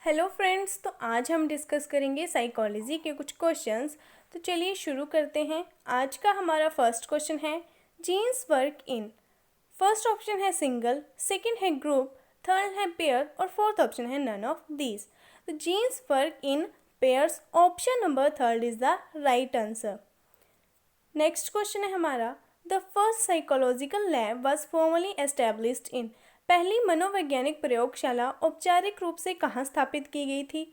Hello friends, तो आज हम डिस्कस करेंगे साइकोलॉजी के कुछ क्वेश्चंस। तो चलिए शुरू करते हैं। आज का हमारा फर्स्ट क्वेश्चन है genes work in. First option है सिंगल, सेकंड है ग्रुप, थर्ड है पेयर और फोर्थ ऑप्शन है नन ऑफ दीज। तो genes work in pairs, option number third is the right answer. Next question है हमारा the first psychological lab was formally established in. पहली मनोवैज्ञानिक प्रयोगशाला औपचारिक रूप से कहाँ स्थापित की गई थी?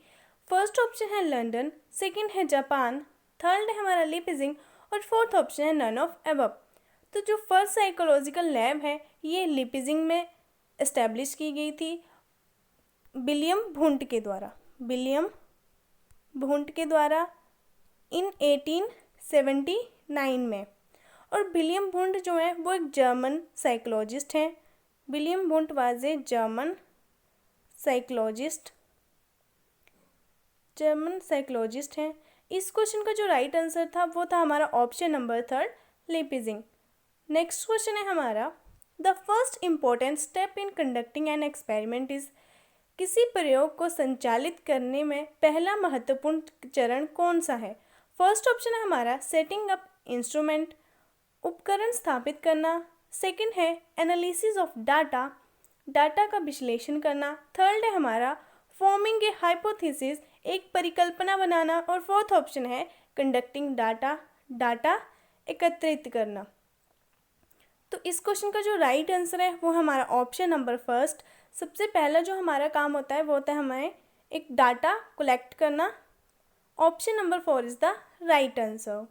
फर्स्ट ऑप्शन है लंदन, सेकंड है जापान, थर्ड है हमारा लिपिजिंग और फोर्थ ऑप्शन है नन ऑफ एबव। तो जो फर्स्ट साइकोलॉजिकल लैब है ये लिपिजिंग में इस्टेब्लिश की गई थी विलियम वुंट के द्वारा इन 1879 में। और विलियम वुंट जो है वो एक जर्मन साइकोलॉजिस्ट हैं। William Wundt was a German psychologist हैं। इस क्वेश्चन का जो राइट आंसर था वो था हमारा ऑप्शन नंबर थर्ड, लिपिजिंग। नेक्स्ट क्वेश्चन है हमारा the first important step in conducting an experiment is. किसी प्रयोग को संचालित करने में पहला महत्वपूर्ण चरण कौन सा है? फर्स्ट ऑप्शन है हमारा सेटिंग अप इंस्ट्रूमेंट, उपकरण स्थापित करना, सेकंड है एनालिसिस ऑफ डाटा, डाटा का विश्लेषण करना, थर्ड है हमारा फॉर्मिंग ए हाइपोथेसिस, एक परिकल्पना बनाना और फोर्थ ऑप्शन है कंडक्टिंग डाटा, डाटा एकत्रित करना। तो इस क्वेश्चन का जो राइट आंसर है वो हमारा ऑप्शन नंबर फर्स्ट। सबसे पहला जो हमारा काम होता है वो होता है हमें एक डाटा कलेक्ट करना। Option number 4 is the right answer.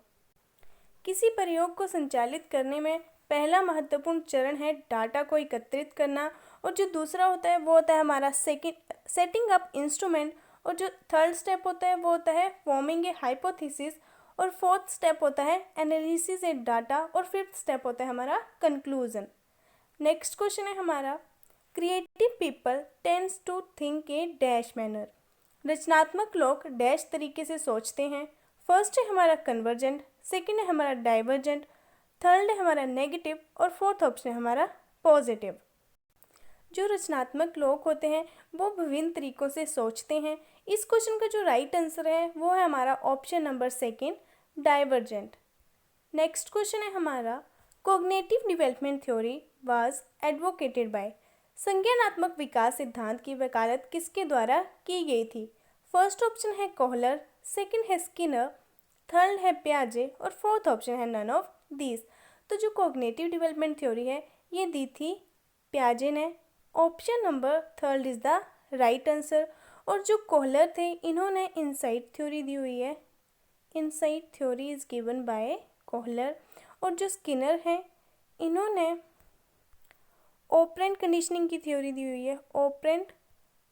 किसी प्रयोग को संचालित करने में पहला महत्वपूर्ण चरण है डाटा को एकत्रित करना और जो दूसरा होता है वो होता है हमारा सेटिंग अप इंस्ट्रूमेंट और जो थर्ड स्टेप होता है वो होता है फॉर्मिंग ए हाइपोथेसिस और फोर्थ स्टेप होता है एनालिसिस ए डाटा और फिफ्थ स्टेप होता है हमारा कंक्लूजन। नेक्स्ट क्वेश्चन है हमारा creative people tends to think a dash manner. रचनात्मक लोग डैश तरीके से सोचते हैं। फर्स्ट है हमारा कन्वर्जेंट, सेकंड है हमारा डाइवर्जेंट, थर्ड है हमारा नेगेटिव और फोर्थ ऑप्शन है हमारा पॉजिटिव। जो रचनात्मक लोग होते हैं वो विभिन्न तरीकों से सोचते हैं। इस क्वेश्चन का जो राइट आंसर है वो है हमारा option number second, divergent. Next question है हमारा cognitive development theory was advocated by. संज्ञानात्मक विकास सिद्धांत की वकालत किसके द्वारा की गई थी? फर्स्ट ऑप्शन है कोहलर, सेकंड है स्किनर, थर्ड है पियाजे और फोर्थ ऑप्शन है नन ऑफ दीज। तो जो कॉग्निटिव डेवलपमेंट थ्योरी है ये दी थी पियाजे ने। Option number third is the right answer. और जो कोहलर थे इन्होंने इनसाइट थ्योरी दी हुई है। Insight theory is given bye Kohler. और जो स्किनर है इन्होंने ऑपरेंट कंडीशनिंग की थ्योरी दी हुई है। Operant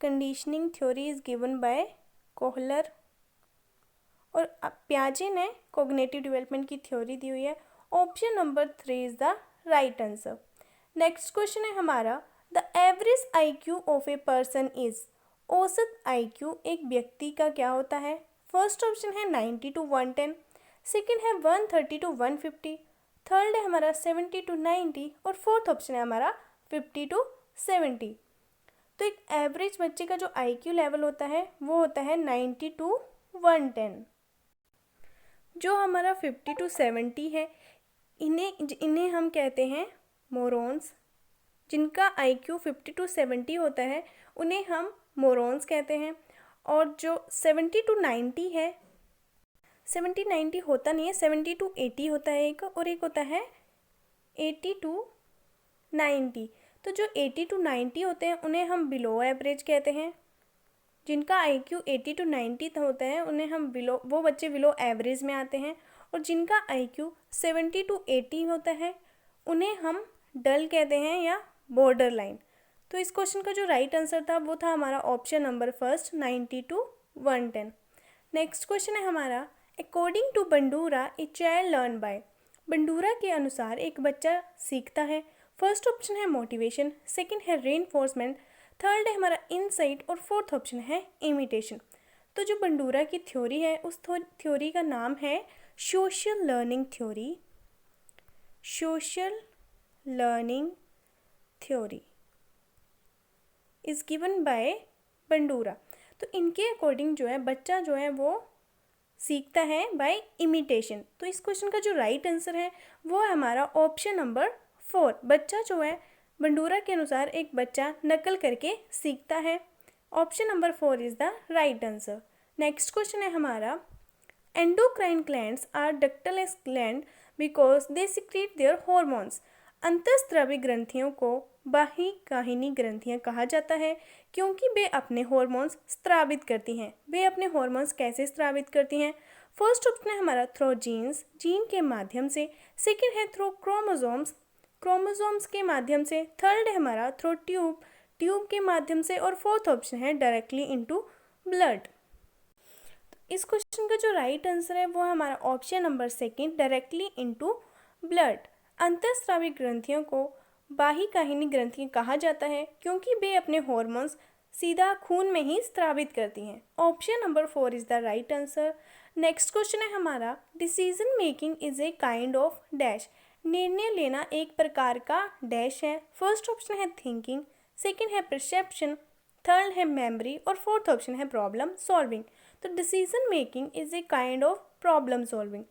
conditioning theory is given bye Kohler. और पियाजे ने कॉग्निटिव डेवलपमेंट की थ्योरी दी हुई है। Option number 3 is the right answer. Next question है हमारा the average IQ of a person is. औसत IQ एक व्यक्ति का क्या होता है? फर्स्ट ऑप्शन है 90 to 110, सेकंड है 130 to 150, थर्ड है हमारा 70 to 90 और फोर्थ ऑप्शन है हमारा 50 to 70। तो एक एवरेज बच्चे का जो IQ लेवल होता है वो होता है 90 to 110। जो हमारा 50 to 70 है इन्हें हम कहते हैं मोरॉन्स। जिनका IQ 50 to 70 होता है उन्हें हम मोरॉन्स कहते हैं। और जो 70 to 90 है, 70-90 होता नहीं है, 70 to 80 होता है एक, और एक होता है 80 to 90। तो जो 80 to 90 होते हैं उन्हें हम बिलो एवरेज कहते हैं। जिनका IQ 80 to 90 होता है उन्हें हम वो बच्चे बिलो एवरेज में आते हैं। और जिनका IQ 70 to 80 होता है उन्हें हम डल कहते हैं या बॉर्डर लाइन। तो इस क्वेश्चन का जो राइट आंसर था वो था हमारा option number first, 90 to 110। Next question है हमारा according to Bandura a child learn by. Bandura के अनुसार एक बच्चा सीखता है। फर्स्ट ऑप्शन है मोटिवेशन, सेकंड है रेनफोर्समेंट, थर्ड है हमारा इनसाइट और फोर्थ ऑप्शन है इमिटेशन। तो जो बंडूरा की थ्योरी है उस थ्योरी का नाम है social learning theory. Social learning theory is given bye Bandura. तो इनके अकॉर्डिंग जो है बच्चा जो है वो सीखता है बाय इमिटेशन। तो इस क्वेश्चन का जो राइट आंसर है वो है हमारा ऑप्शन नंबर 4। बच्चा जो है बंडूरा के अनुसार एक बच्चा नकल करके सीखता है। Option number 4 is the right answer. Next question है हमारा, endocrine glands are ductless gland because they secrete their hormones. अंतःस्रावी ग्रंथियों को बाह्यकाहिनी ग्रंथियां कहा जाता है क्योंकि वे अपने हॉर्मोन्स स्रावित करती हैं। वे अपने हॉर्मोन्स कैसे स्रावित करती हैं? फर्स्ट ऑप्शन है हमारा थ्रू जीन्स, जीन के माध्यम से। सेकेंड है थ्रू क्रोमोसोम्स, क्रोमोसोम्स के माध्यम से। थर्ड है हमारा थ्रू ट्यूब, ट्यूब के माध्यम से। और फोर्थ ऑप्शन है डायरेक्टली इनटू ब्लड। इस क्वेश्चन का जो राइट आंसर है वो है हमारा option number 2, directly into blood. अंतःस्रावी ग्रंथियों को बाह्यकाहिनी ग्रंथियां कहा जाता है क्योंकि वे अपने हॉर्मोन्स सीधा खून में ही स्रावित करती हैं। Option number 4 is the right answer. Next question है हमारा, decision making is a kind of dash. निर्णय लेना एक प्रकार का डैश है। फर्स्ट ऑप्शन है थिंकिंग, सेकेंड है परसेप्शन, थर्ड है मेमोरी और फोर्थ ऑप्शन है प्रॉब्लम सॉल्विंग। तो decision making is a kind of problem solving.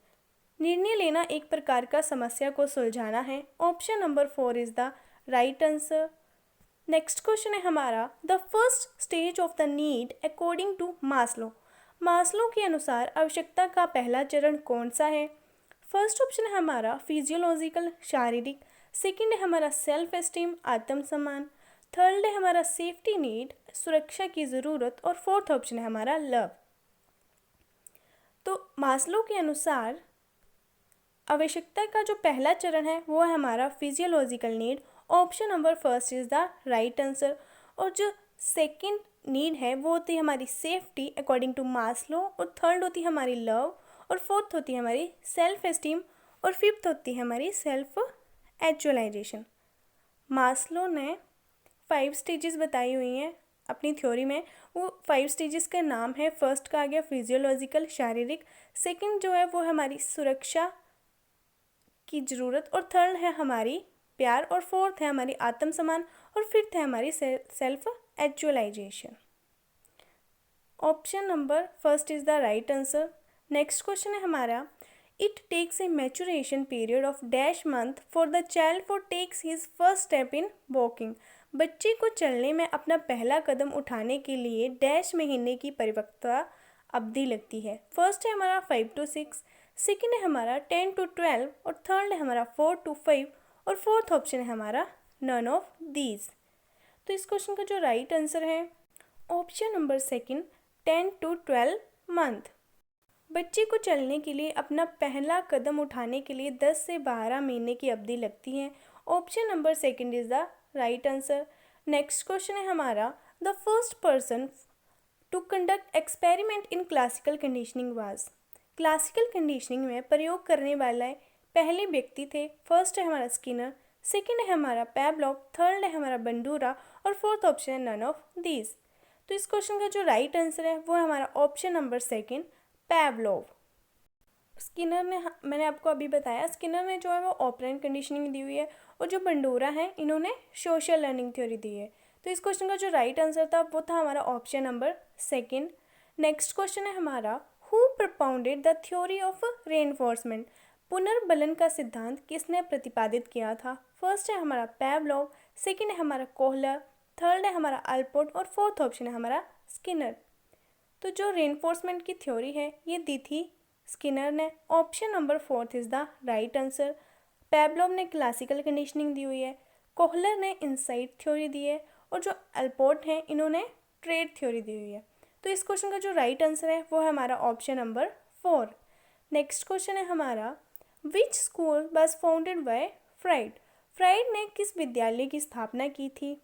निर्णय लेना एक प्रकार का समस्या को सुलझाना है। Option number 4 is the right answer. Next question है हमारा, the first stage of the need according to Maslow. Maslow के अनुसार आवश्यकता का पहला चरण कौन सा है? फर्स्ट ऑप्शन है हमारा फिजियोलॉजिकल, शारीरिक। सेकेंड है हमारा सेल्फ एस्टीम, आत्मसम्मान। थर्ड है हमारा सेफ्टी नीड, सुरक्षा की ज़रूरत। और फोर्थ ऑप्शन है हमारा लव। तो मास्लो के अनुसार आवश्यकता का जो पहला चरण है वो है हमारा physiological need. Option number 1 is the right answer. और जो सेकंड नीड है वो होती है हमारी सेफ्टी अकॉर्डिंग टू मास्लो। और थर्ड होती है हमारी लव। और फोर्थ होती है हमारी सेल्फ एस्टीम। और फिफ्थ होती है हमारी सेल्फ एक्चुअलाइजेशन। मास्लो ने 5 स्टेजेस बताई हुई हैं अपनी थ्योरी में। वो 5 स्टेजेस का नाम है, फर्स्ट का आ गया फिजियोलॉजिकल, शारीरिक। सेकंड जो है वो हमारी सुरक्षा की ज़रूरत। और थर्ड है हमारी प्यार। और फोर्थ है हमारी आत्मसम्मान। और फिफ्थ है हमारी self actualisation. Option number 1 is the right answer. Next question है हमारा, it takes a maturation period of dash month for the child for takes his first step in walking. बच्चे को चलने में अपना पहला कदम उठाने के लिए डैश महीने की परिपक्वता अवधि लगती है। फर्स्ट है हमारा 5 to 6, सेकेंड है हमारा 10 to 12 और थर्ड है हमारा 4 to 5 और फोर्थ ऑप्शन है हमारा नन ऑफ दीज। तो इस क्वेश्चन का जो राइट आंसर है ऑप्शन नंबर 2, 10 to 12 मंथ। बच्चे को चलने के लिए अपना पहला कदम उठाने के लिए 10 से 12 महीने की अवधि लगती है। Option number 2 is the right answer. Next question है हमारा, the first person to conduct experiment in classical conditioning was. Classical conditioning में प्रयोग करने वाले पहले व्यक्ति थे। फर्स्ट है हमारा स्किनर, सेकेंड है हमारा पैवलोव, थर्ड है हमारा बंडूरा और फोर्थ ऑप्शन है नन ऑफ दीज। तो इस क्वेश्चन का जो राइट आंसर है वो है हमारा ऑप्शन नंबर 2, पैवलोव। स्किनर ने, मैंने आपको अभी बताया, स्किनर ने जो है वो ऑपरेंट कंडीशनिंग दी हुई है और जो बंडूरा है इन्होंने सोशल लर्निंग थ्योरी दी है। तो इस क्वेश्चन का जो राइट आंसर था वो था हमारा ऑप्शन नंबर 2। नेक्स्ट क्वेश्चन है हमारा, who propounded the theory of reinforcement. पुनर्बलन का सिद्धांत किसने प्रतिपादित किया था? फर्स्ट है हमारा पैवलोव, सेकेंड है हमारा कोहलर, थर्ड है हमारा अल्पोर्ट और फोर्थ ऑप्शन है हमारा स्किनर। तो जो रेनफोर्समेंट की थ्योरी है ये दी थी स्किनर ने। Option number 4 is the right answer. Pavlov ने क्लासिकल कंडीशनिंग दी हुई है, कोहलर ने इनसाइट थ्योरी दी है और जो अल्पोर्ट हैं इन्होंने ट्रेड थ्योरी दी हुई है। तो इस क्वेश्चन का जो राइट आंसर है वो है हमारा ऑप्शन नंबर 4। नेक्स्ट क्वेश्चन है हमारा, which school was founded by fried. Fried ने किस विद्यालय की स्थापना की थी?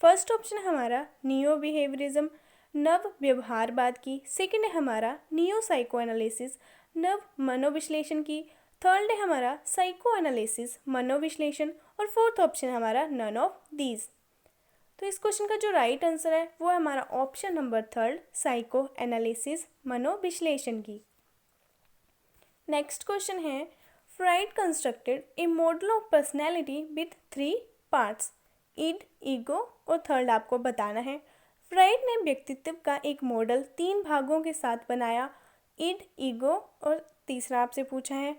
फर्स्ट ऑप्शन है हमारा नियो बिहेवियरिज्म, नव व्यवहारवाद की। सेकेंड है हमारा नियो साइको एनालिसिस, नव मनोविश्लेषण की। थर्ड है हमारा साइको एनालिसिस, मनोविश्लेषण। और फोर्थ ऑप्शन है हमारा नन ऑफ दीज। तो इस क्वेश्चन का जो राइट आंसर है वो है हमारा ऑप्शन नंबर 3, साइको एनालिसिस, मनोविश्लेषण की। नेक्स्ट क्वेश्चन है, Freud constructed a model of personality with 3 parts, id, ego और थर्ड आपको बताना है। फ्राइड ने व्यक्तित्व का एक मॉडल 3 भागों के साथ बनाया, इड, ईगो और तीसरा आपसे पूछा है।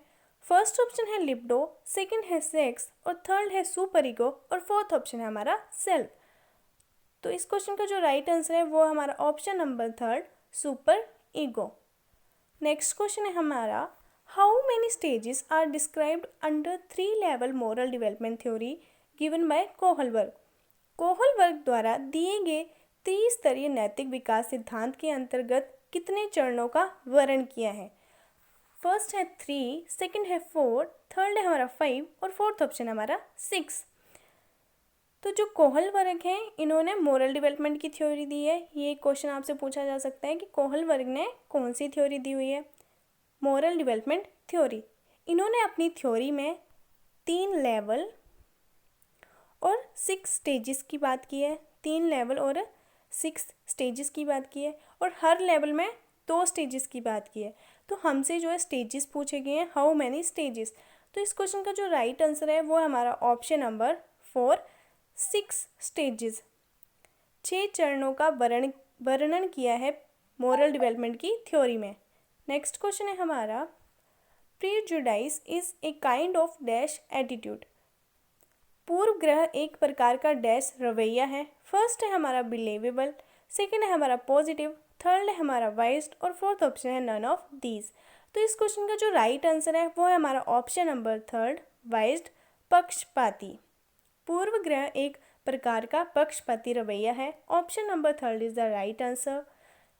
फर्स्ट ऑप्शन है लिबिडो, सेकंड है सेक्स और थर्ड है सुपर ईगो और फोर्थ ऑप्शन है हमारा सेल्फ। तो इस क्वेश्चन का जो राइट आंसर है वो हमारा option number third, super ego. Next question है हमारा, how many stages are described under 3 level moral development theory given by Kohlberg. Kohlberg द्वारा दिए गए त्रिस्तरीय नैतिक विकास सिद्धांत के अंतर्गत कितने चरणों का वर्णन किया है? फर्स्ट है 3, सेकंड है 4, थर्ड है हमारा 5 और फोर्थ ऑप्शन है हमारा 6। तो जो कोहलबर्ग हैं इन्होंने मोरल डेवलपमेंट की थ्योरी दी है। ये क्वेश्चन आपसे पूछा जा सकता है कि कोहलबर्ग ने कौन सी थ्योरी दी हुई है? Moral development theory. इन्होंने अपनी थ्योरी में 3 लेवल और 6 स्टेजेस की बात की है। 3 लेवल और 6 स्टेजेस की बात की है और हर लेवल में 2 स्टेजेस की बात की है। तो हमसे जो है स्टेजेस पूछे गए हैं, हाउ मैनी स्टेजेस। तो इस क्वेश्चन का जो राइट आंसर है वो हमारा ऑप्शन नंबर 4, 6 स्टेजेस। 6 चरणों का वर्णन किया है मोरल डेवलपमेंट की थ्योरी में। नेक्स्ट क्वेश्चन है हमारा, prejudice is a kind of dash attitude. पूर्व ग्रह एक प्रकार का डैश रवैया है। फर्स्ट है हमारा बिलीवेबल, सेकंड है हमारा पॉजिटिव, थर्ड है हमारा वाइज्ड और फोर्थ ऑप्शन है नन ऑफ दीज। तो इस क्वेश्चन का जो राइट आंसर है वो है हमारा ऑप्शन नंबर थर्ड, वाइज्ड, पक्षपाती। पूर्व ग्रह एक प्रकार का पक्षपाती रवैया है। Option number third is the right answer.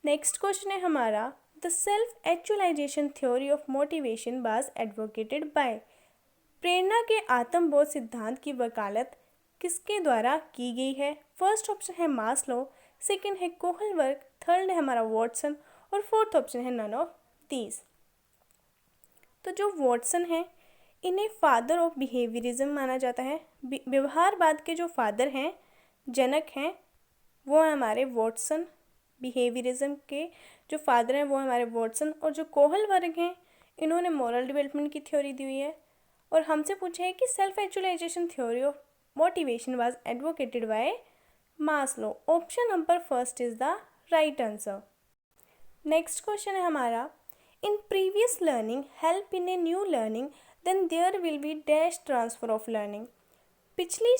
Next question है हमारा, the self actualisation theory of motivation was advocated by. प्रेरणा के आत्मबोध सिद्धांत की वकालत किसके द्वारा की गई है? फर्स्ट ऑप्शन है मास्लो, सेकंड है कोहलबर्ग, थर्ड है हमारा वॉटसन और फोर्थ ऑप्शन है नन ऑफ दीज। तो जो वॉटसन है इन्हें फादर ऑफ बिहेवियरिज्म माना जाता है। व्यवहारवाद के जो फादर हैं, जनक हैं, वो हैं हमारे वॉटसन। बिहेवियरिज्म के जो फादर हैं वो हमारे वॉटसन। और जो कोहलबर्ग हैं इन्होंने मॉरल डेवलपमेंट की थ्योरी दी हुई है। और हमसे पूछा है कि self actualisation theory of motivation was advocated by Maslow. Option number first is the right answer. Next question है हमारा, in previous learning help in a new learning then there will be dash transfer of learning. पिछली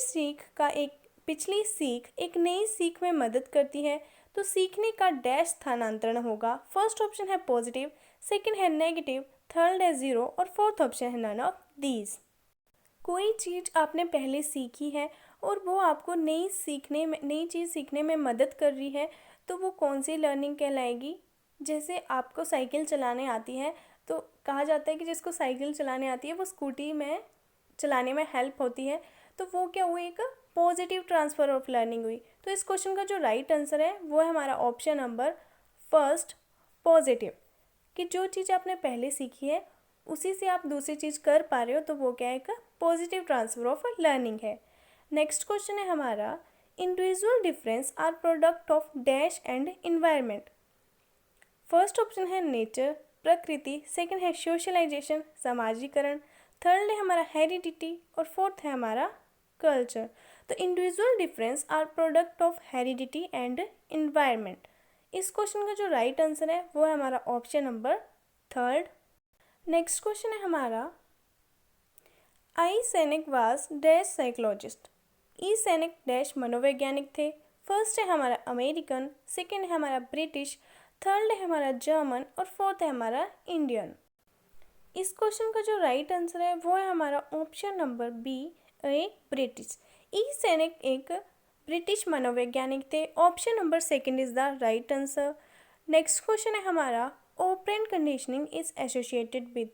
सीख एक नई सीख में मदद करती है तो सीखने का डैश स्थानांतरण होगा। फर्स्ट ऑप्शन है पॉजिटिव, सेकंड है नेगेटिव, थर्ड है 0 और फोर्थ ऑप्शन है नन ऑफ दीज। कोई चीज़ आपने पहले सीखी है और वो आपको नई चीज़ सीखने में मदद कर रही है तो वो कौन सी लर्निंग कहलाएगी? जैसे आपको साइकिल चलाने आती है तो कहा जाता है कि जिसको साइकिल चलाने आती है वो स्कूटी में चलाने में हेल्प होती है। तो वो क्या हुई? एक पॉजिटिव ट्रांसफ़र ऑफ लर्निंग हुई। तो इस क्वेश्चन का जो राइट आंसर है वो है हमारा ऑप्शन नंबर फर्स्ट, पॉजिटिव। कि जो चीज़ आपने पहले सीखी है उसी से आप दूसरी चीज़ कर पा रहे हो तो वो क्या है? एक पॉजिटिव ट्रांसफ़र ऑफ लर्निंग है। नेक्स्ट क्वेश्चन है हमारा, individual difference are product of dash and environment. First option है नेचर, प्रकृति, सेकंड है सोशलाइजेशन, समाजीकरण, थर्ड है हमारा हेरिडिटी और फोर्थ है हमारा कल्चर। तो individual difference are product of heredity and environment. इस क्वेश्चन का जो राइट आंसर है वो है हमारा option number third. Next question है हमारा, आई सैनिक वाज डैश साइकोलॉजिस्ट। ई सैनिक डैश मनोवैज्ञानिक थे। फर्स्ट है हमारा अमेरिकन, सेकंड है हमारा ब्रिटिश, थर्ड है हमारा जर्मन और फोर्थ है हमारा इंडियन। इस क्वेश्चन का जो राइट आंसर है वो है हमारा ऑप्शन नंबर बी, एक ब्रिटिश। ई सैनिक एक ब्रिटिश मनोवैज्ञानिक थे। Option number second is the right answer. Next question है हमारा, operant conditioning is associated with.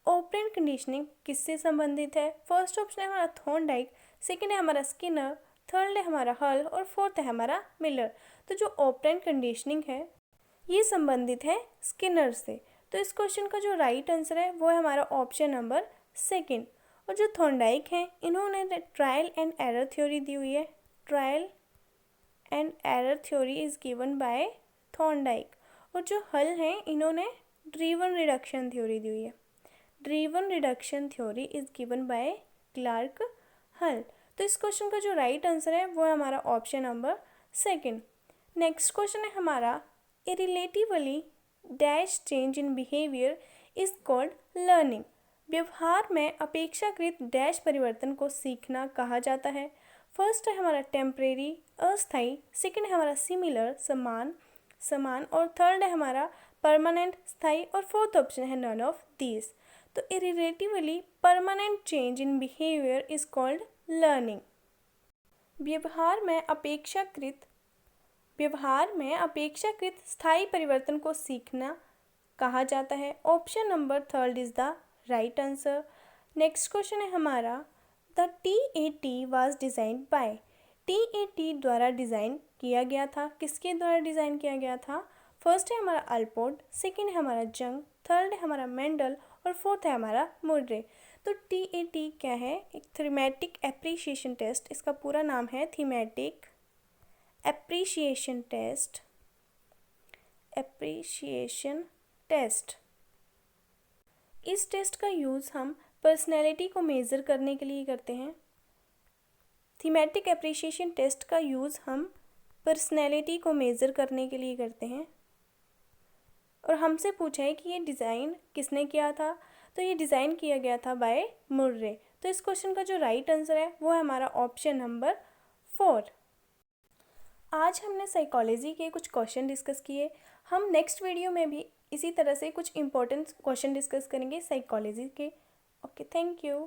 Operant conditioning किससे संबंधित है? फर्स्ट ऑप्शन है हमारा थॉर्नडाइक, सेकंड है हमारा स्किनर, थर्ड है हमारा हल और फोर्थ है हमारा मिलर। तो जो ऑपरेंट कंडीशनिंग है ये संबंधित है स्किनर से। तो इस क्वेश्चन का जो राइट आंसर है वो है हमारा ऑप्शन नंबर सेकंड। और जो थॉर्नडाइक हैं इन्होंने ट्रायल एंड एरर थ्योरी दी हुई है। Trial and error theory is given bye Thorndike. और जो हल हैं इन्होंने ड्रीवन रिडक्शन थ्योरी दी हुई है। Driven reduction theory is given by Clark Hull. तो इस क्वेश्चन का जो राइट आंसर है वो है हमारा option number second. Next question है हमारा, ए relatively dash change in behaviour is called learning. व्यवहार में अपेक्षाकृत डैश परिवर्तन को सीखना कहा जाता है। फर्स्ट है हमारा टेम्परेरी अस्थाई, सेकेंड है हमारा सिमिलर समान समान, और थर्ड है हमारा परमानेंट स्थाई, और फोर्थ ऑप्शन है नन ऑफ दीज। तो ए relatively permanent change in behaviour is called learning. व्यवहार में अपेक्षाकृत स्थायी परिवर्तन को सीखना कहा जाता है। Option number third is the right answer. Next question है हमारा, the TAT was design by. TAT द्वारा डिज़ाइन किया गया था, किसके द्वारा डिज़ाइन किया गया था? फर्स्ट है हमारा अल्पोर्ट, सेकेंड है हमारा जंग, थर्ड है हमारा मेंडल, और फोर्थ है हमारा मुर्रे। तो TAT क्या है? एक थीमेटिक एप्रिसिएशन टेस्ट, इसका पूरा नाम है थीमेटिक एप्रिसिएशन टेस्ट। इस टेस्ट का यूज़ हम पर्सनैलिटी को मेज़र करने के लिए करते हैं। थीमेटिक एप्रिसिएशन टेस्ट का यूज़ हम पर्सनैलिटी को मेज़र करने के लिए करते हैं। और हमसे पूछा है कि ये डिज़ाइन किसने किया था, तो ये डिज़ाइन किया गया था बाय मुर्रे। तो इस क्वेश्चन का जो राइट आंसर है वो है हमारा ऑप्शन नंबर 4। आज हमने साइकोलॉजी के कुछ क्वेश्चन डिस्कस किए। हम नेक्स्ट वीडियो में भी इसी तरह से कुछ इंपॉर्टेंट क्वेश्चन डिस्कस करेंगे साइकोलॉजी के। Okay, thank you.